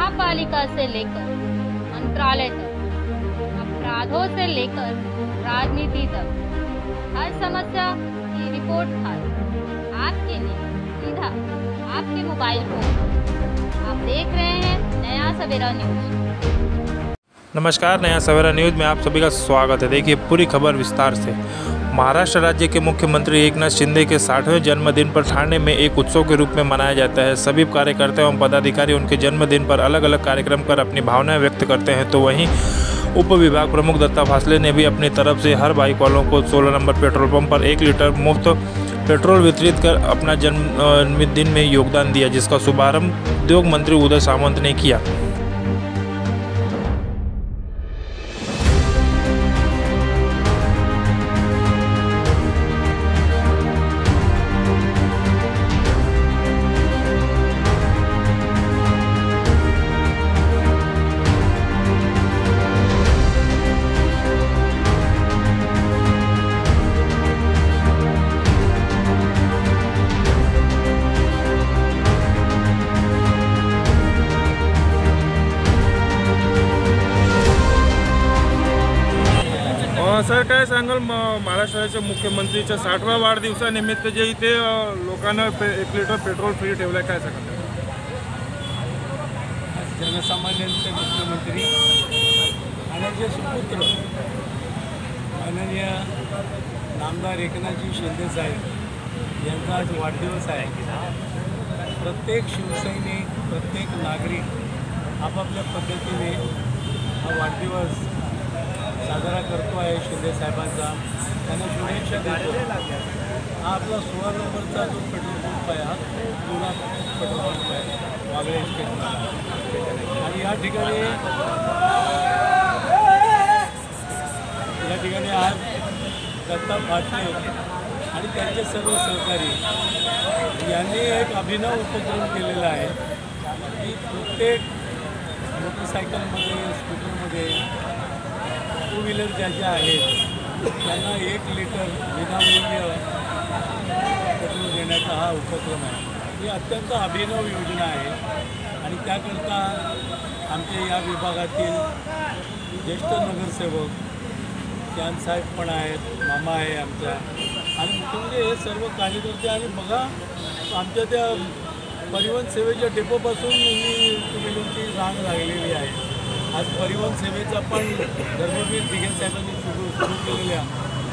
महापालिका से लेकर मंत्रालय तक, अपराधों से लेकर राजनीति तक, हर समस्या की रिपोर्ट कार्ड आपके लिए सीधा आपके मोबाइल फोन। आप देख रहे हैं नया सवेरा न्यूज। नमस्कार, नया सवेरा न्यूज़ में आप सभी का स्वागत है। देखिए पूरी खबर विस्तार से। महाराष्ट्र राज्य के मुख्यमंत्री एकनाथ शिंदे के 60वें जन्मदिन पर ठाणे में एक उत्सव के रूप में मनाया जाता है। सभी कार्यकर्ता एवं पदाधिकारी उनके जन्मदिन पर अलग अलग कार्यक्रम कर अपनी भावनाएं व्यक्त करते हैं। तो वहीं उप विभाग प्रमुख दत्ता फासले ने भी अपनी तरफ से हर बाइक वालों को 16 नंबर पेट्रोल पंप पर 1 लीटर मुफ्त पेट्रोल वितरित कर अपना जन्मदिन में योगदान दिया, जिसका शुभारंभ उद्योग मंत्री उदय सामंत ने किया। सर, काय सांगाल महाराष्ट्राच्या मुख्यमंत्रीच्या 60व्या वाढदिवसानिमित्त जे इथे लोकांना 1 लिटर पेट्रोल फ्री ठेवलं, काय सांगाल? जनसामान्यांचे मुख्यमंत्री आणि जे सुपुत्र माननीय नामदार एकनाथजी शिंदे साहेब यांचा आज वाढदिवस आहे। प्रत्येक शिवसैनिक, प्रत्येक नागरिक आपापल्या पद्धतीने हा वाढदिवस साजरा करतो आहे। शिंदे साहेबांचा त्यांना शुभेच्छा देतो। हा आपला 16 नंबरचा जो पेट्रोल पंप आहे, हा जुना पेट्रोल पंप आहे वागळे स्टेशनला। आणि या ठिकाणी आज दत्ता फासले आणि त्यांचे सर्व सहकारी यांनी एक अभिनव उपक्रम केलेला आहे की प्रत्येक मोटरसायकलमध्ये, स्कूटरमध्ये, टू व्हीलर ज्या आहेत त्यांना 1 लिटर विनामूल्य पेट्रोल देण्याचा हा उपक्रम आहे। ही अत्यंत अभिनव योजना आहे आणि त्याकरता आमचे या विभागातील ज्येष्ठ नगरसेवक श्यामसाहेब पण आहेत, मामा आहे आमच्या, आणि मुख्यमंत्री हे सर्व कार्यकर्ते। आणि बघा, आमच्या त्या परिवहन सेवेच्या डेपोपासून ही टू व्हीलरची रांग लागलेली आहे। आज परिवहन सेवेचा पण धर्मवीर दिघे साहेबांनी सुरू केलेल्या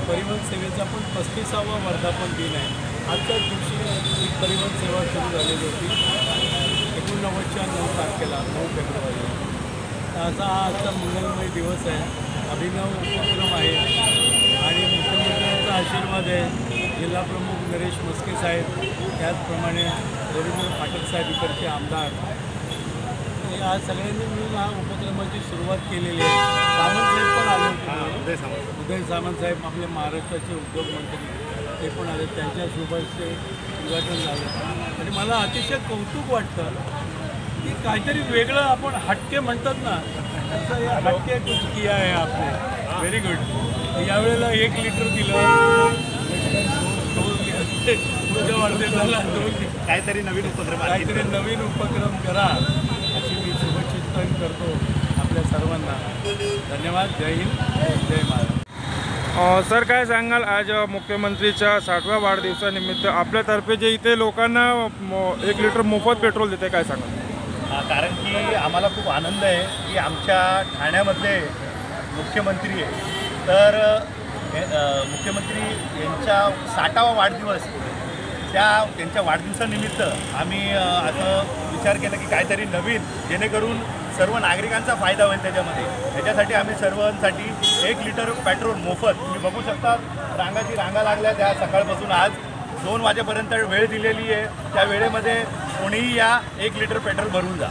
परिवहन सेवेचा पण 35वा वर्धापन दिन आहे। आजच्याच दिवशी ही परिवहन सेवा सुरू झालेली होती 1989च्या 9 तारखेला, 9 फेब्रुवारी। असा हा आजचा मंगलमय दिवस आहे, अभिनव उपक्रम आहे आणि मुख्यमंत्र्यांचा आशीर्वाद आहे। जिल्हाप्रमुख नरेश मस्के साहेब, त्याचप्रमाणे रवींद्र फाटक साहेब इकडचे आमदार, आज सगळ्यांनी मिळून हा उपक्रमाची सुरुवात केलेली आहे। सामंत साहेब पण आले होते, उदय सामंत साहेब आपले महाराष्ट्राचे उद्योग मंत्री, ते पण आले, त्यांच्या शुभाचे उद्घाटन झालं। आणि मला अतिशय कौतुक वाटतं की काहीतरी वेगळं, आपण हटके म्हणतात ना, तसं या हटके कुछ किया आहे आपने, व्हेरी गुड। यावेळेला 1 लिटर दिलं, पुढच्या वाढदिवसाला काहीतरी नवीन उपक्रम करा अशी मी शुभचिंतन करतो आपल्या सर्वांना। धन्यवाद। जय हिंद, जय महाराष्ट्र। सर, काय सांगाल आज मुख्यमंत्रीच्या 60व्या वाढदिवसानिमित्त आपल्यातर्फे जे इथे लोकांना 1 लिटर मोफत पेट्रोल देते, काय सांगाल? कारण की आम्हाला खूप आनंद आहे की आमच्या ठाण्यामधले मुख्यमंत्री आहे, तर मुख्यमंत्री यांच्या 60वा वाढदिवस, त्यांच्या वाढदिवसानिमित्त आम्ही असं विचार केला की काहीतरी नवीन, जेणेकरून सर्व नागरिकांचा फायदा होईल त्याच्यासाठी आम्ही सर्वांसाठी 1 लिटर पेट्रोल मोफत। तुम्ही बघू शकता रांगा लागल्या त्या सकाळपासून। आज 2 वाजेपर्यंत वेळ दिलेली आहे, त्या वेळेमध्ये कोणीही या 1 लिटर पेट्रोल भरून जा।